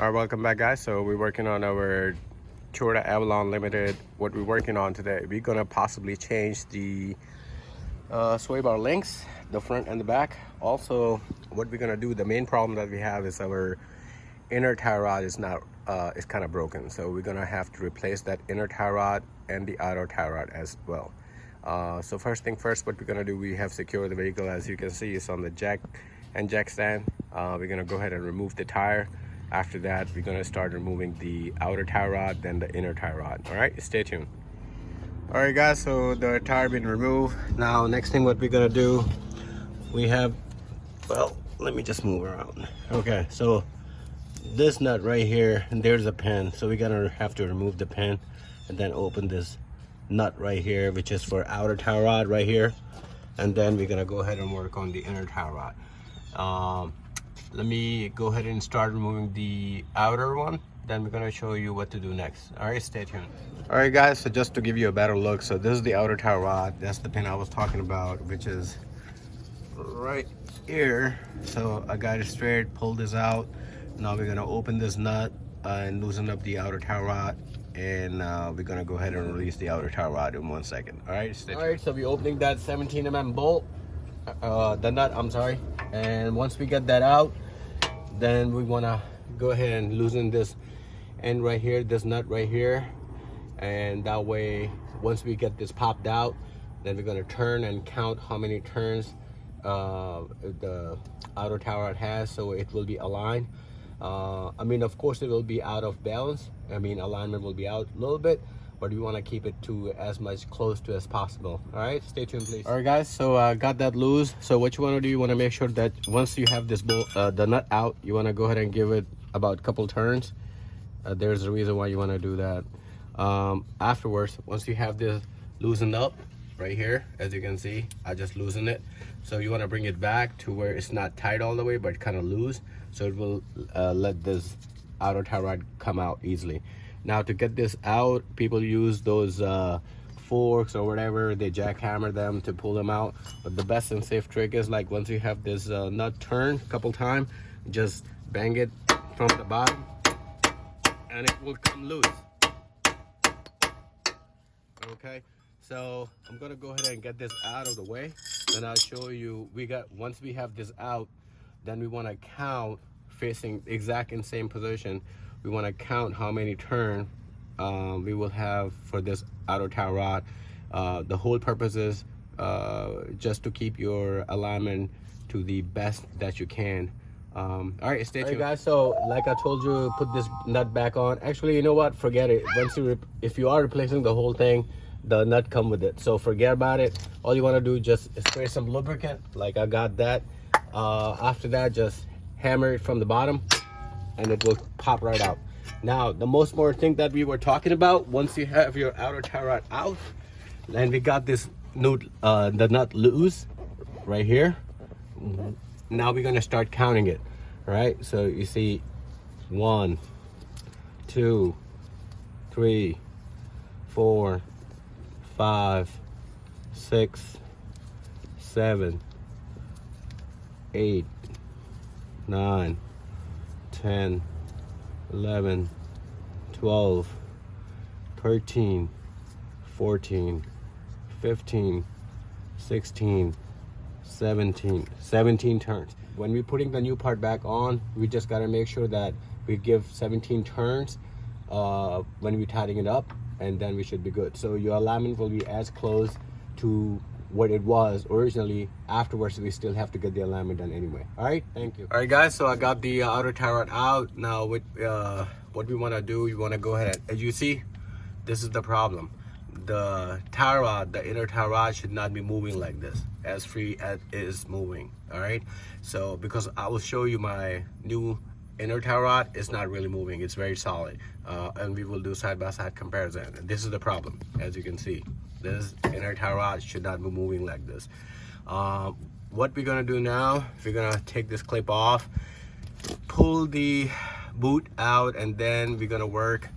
Alright, welcome back guys. So we're working on our Toyota Avalon Limited. What we're working on today, we're gonna possibly change the sway bar links, the front and the back. Also, what we're gonna do, the main problem that we have is our inner tie rod is not is kind of broken, so we're gonna have to replace that inner tie rod and the outer tie rod as well. So first thing first, what we're gonna do, we have secured the vehicle. As you can see, it's on the jack and jack stand. We're gonna go ahead and remove the tire. After that, we're gonna start removing the outer tie rod, then the inner tie rod. All right, stay tuned. All right guys, so the tire been removed. Now next thing what we're gonna do, we have, well, let me just move around. Okay, so this nut right here, and there's a pin, so we're gonna have to remove the pin and then open this nut right here, which is for outer tie rod right here, and then we're gonna go ahead and work on the inner tie rod. Let me go ahead and start removing the outer one, then we're gonna show you what to do next. All right, stay tuned. All right guys, so just to give you a better look, so this is the outer tie rod. That's the pin I was talking about, which is right here. So I got it straight, pull this out. Now we're gonna open this nut and loosen up the outer tie rod, and we're gonna go ahead and release the outer tie rod in 1 second. All right, stay tuned. All right, so we're opening that 17 mm bolt, the nut, I'm sorry. And once we get that out, then we want to go ahead and loosen this end right here, this nut right here, and that way once we get this popped out, then we're going to turn and count how many turns the outer tie rod has, so it will be aligned. I mean, of course it will be out of balance, I mean alignment will be out a little bit, but we want to keep it to as much close to as possible. All right, stay tuned please. All right guys, so I got that loose. So what you want to do, you want to make sure that once you have this bolt, the nut out, you want to go ahead and give it about a couple turns. There's a reason why you want to do that. Afterwards, once you have this loosened up right here, as you can see, I just loosened it. So you want to bring it back to where it's not tight all the way, but kind of loose, so it will let this outer tie rod come out easily. Now to get this out, people use those forks or whatever, they jackhammer them to pull them out. But the best and safe trick is, like, once you have this nut turned a couple times, just bang it from the bottom and it will come loose. Okay, so I'm gonna go ahead and get this out of the way, and I'll show you. Once we have this out, then we want to count, facing exact in same position. We want to count how many turns we will have for this outer tie rod. The whole purpose is just to keep your alignment to the best that you can. All right, stay tuned. All right guys, so like I told you, put this nut back on. Actually, you know what, forget it. If you are replacing the whole thing, the nut come with it, so forget about it. All you want to do, just spray some lubricant, like I got that. After that, just hammer it from the bottom and it will pop right out. Now the most important thing that we were talking about, once you have your outer tie rod out, then we got this new the nut loose right here. Now we're going to start counting it. Right, so you see 1, 2, 3, 4, 5, 6, 7, 8, 9, 10, 11, 12, 13, 14, 15, 16, 17 turns. When we're putting the new part back on, we just got to make sure that we give 17 turns when we're tightening it up, and then we should be good. So your alignment will be as close to what it was originally. Afterwards, we still have to get the alignment done anyway. All right, thank you. All right guys, so I got the outer tie rod out. Now with what we want to do, you want to go ahead, as you see, this is the problem. The tie rod, the inner tie rod, should not be moving like this, as free as it is moving. All right, so because I will show you my new inner tie rod, it's not really moving, it's very solid, and we will do side-by-side comparison. And this is the problem. As you can see, this inner tie rod should not be moving like this. What we're gonna do now, we're gonna take this clip off, pull the boot out, and then we're gonna work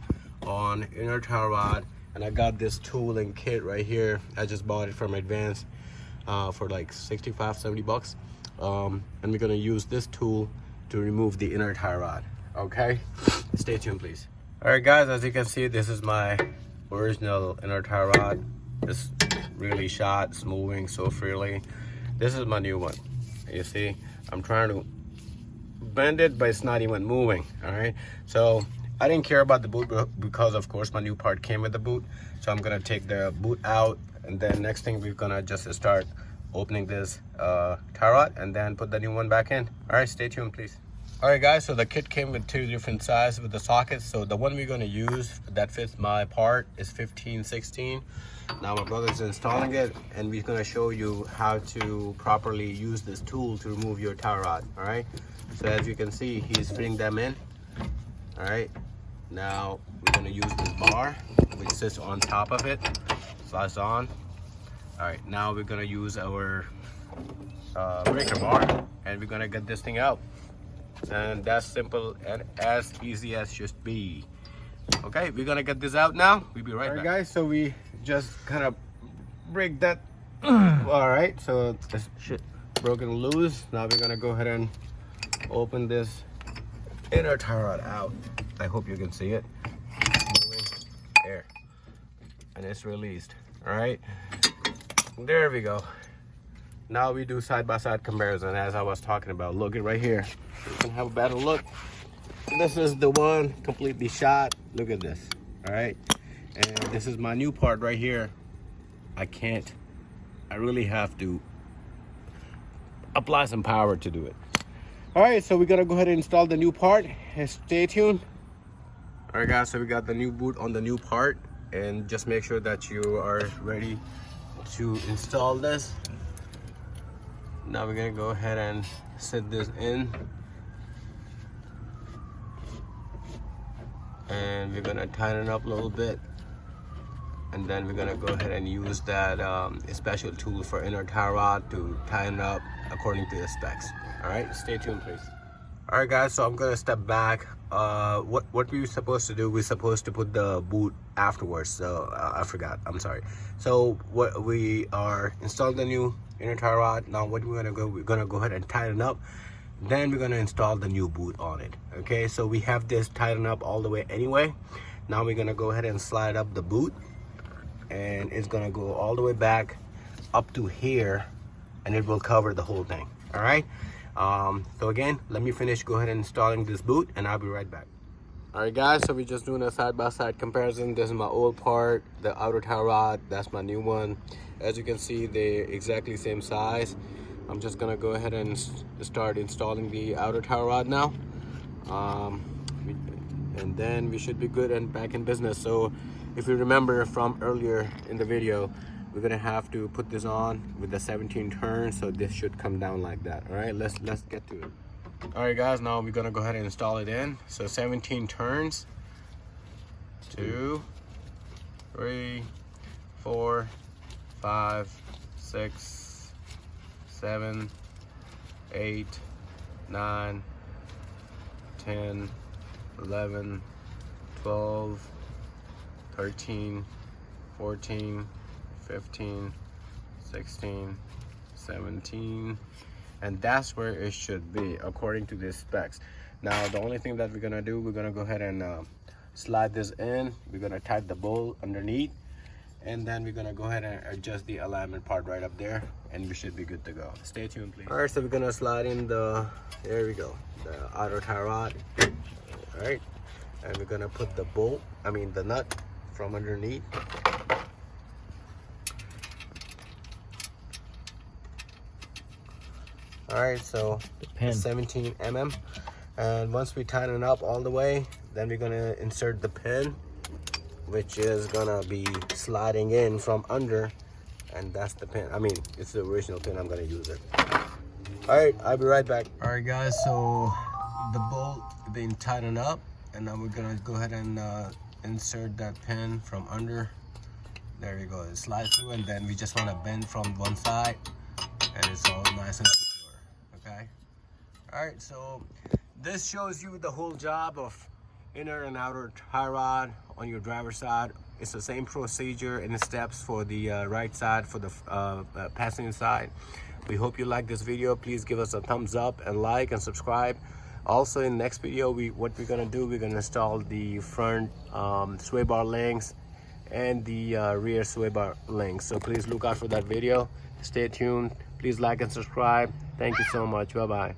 on inner tie rod and I got this tool and kit right here. I just bought it from Advance for like 65-70 bucks. And we're gonna use this tool to remove the inner tie rod. Okay, stay tuned please. All right guys, as you can see, this is my original inner tie rod. It's really shot, it's moving so freely. This is my new one. You see, I'm trying to bend it, but it's not even moving. All right, so I didn't care about the boot because of course my new part came with the boot. So I'm gonna take the boot out, and then next thing we're gonna just start opening this tie rod and then put the new one back in. All right, stay tuned please. All right guys, so the kit came with 2 different sizes with the sockets. So the one we're going to use that fits my part is 15-16. Now my brother's installing it, and we're going to show you how to properly use this tool to remove your tie rod. All right, so as you can see, he's fitting them in. All right, now we're going to use this bar which sits on top of it. Slides on. All right, now we're going to use our breaker bar, and we're going to get this thing out. And that's simple and as easy as just be. Okay, we're gonna get this out now. We'll be right back. All right guys, so we just kind of break that. All right, so this shit broken loose. Now we're gonna go ahead and open this inner tie rod out. I hope you can see it. Moving there, and it's released. All right, there we go. Now we do side-by-side comparison, as I was talking about. Look it right here. You can have a better look. This is the one completely shot. Look at this. All right, and this is my new part right here. I really have to apply some power to do it. All right, so we're gonna go ahead and install the new part. Stay tuned. All right guys, so we got the new boot on the new part, and just make sure that you are ready to install this. Now we're gonna go ahead and set this in, and we're gonna tighten it up a little bit, and then we're gonna go ahead and use that special tool for inner tie rod to tighten it up according to the specs. All right, stay tuned please. All right guys, so I'm gonna step back. What we were supposed to do, we're supposed to put the boot afterwards, so I forgot, I'm sorry. So what we are installing the new inner tie rod. Now what we're gonna go ahead and tighten up, then we're gonna install the new boot on it. Okay, so we have this tightened up all the way anyway. Now we're gonna go ahead and slide up the boot, and it's gonna go all the way back up to here, and it will cover the whole thing. All right, so again, let me go ahead and installing this boot, and I'll be right back. All right guys, so we're just doing a side-by-side comparison. This is my old part, the outer tie rod. That's my new one. As you can see, they're exactly same size. I'm just gonna go ahead and start installing the outer tie rod now, and then we should be good and back in business. So if you remember from earlier in the video, we're gonna have to put this on with the 17 turns, so this should come down like that. All right, let's get to it. All right guys, now we're gonna go ahead and install it in. So 17 turns, 2, 3, 4, 5, 6, 7, 8, 9, 10, 11, 12, 13, 14, 15, 16, 17, and that's where it should be according to the specs. Now the only thing that we're gonna do, we're gonna go ahead and slide this in. We're gonna tighten the bolt underneath, and then we're gonna go ahead and adjust the alignment part right up there, and we should be good to go. Stay tuned please. All right, so we're gonna slide in there we go, the outer tie rod. All right, and we're gonna put the the nut from underneath. All right, so 17 mm, and once we tighten up all the way, then we're gonna insert the pin, which is gonna be sliding in from under, and that's the pin. It's the original pin. I'm gonna use it. All right, I'll be right back. All right guys, so the bolt being tightened up, and now we're gonna go ahead and insert that pin from under. There we go, it slides through, and then we just want to bend from one side, and it's all nice and secure. Okay, all right, so this shows you the whole job of inner and outer tie rod on your driver's side It's the same procedure and steps for the right side, for the passenger side. We hope you like this video. Please give us a thumbs up and like and subscribe. Also, in the next video, what we're gonna do, we're gonna install the front sway bar links and the rear sway bar links. So please look out for that video. Stay tuned. Please like and subscribe. Thank you so much. Bye bye.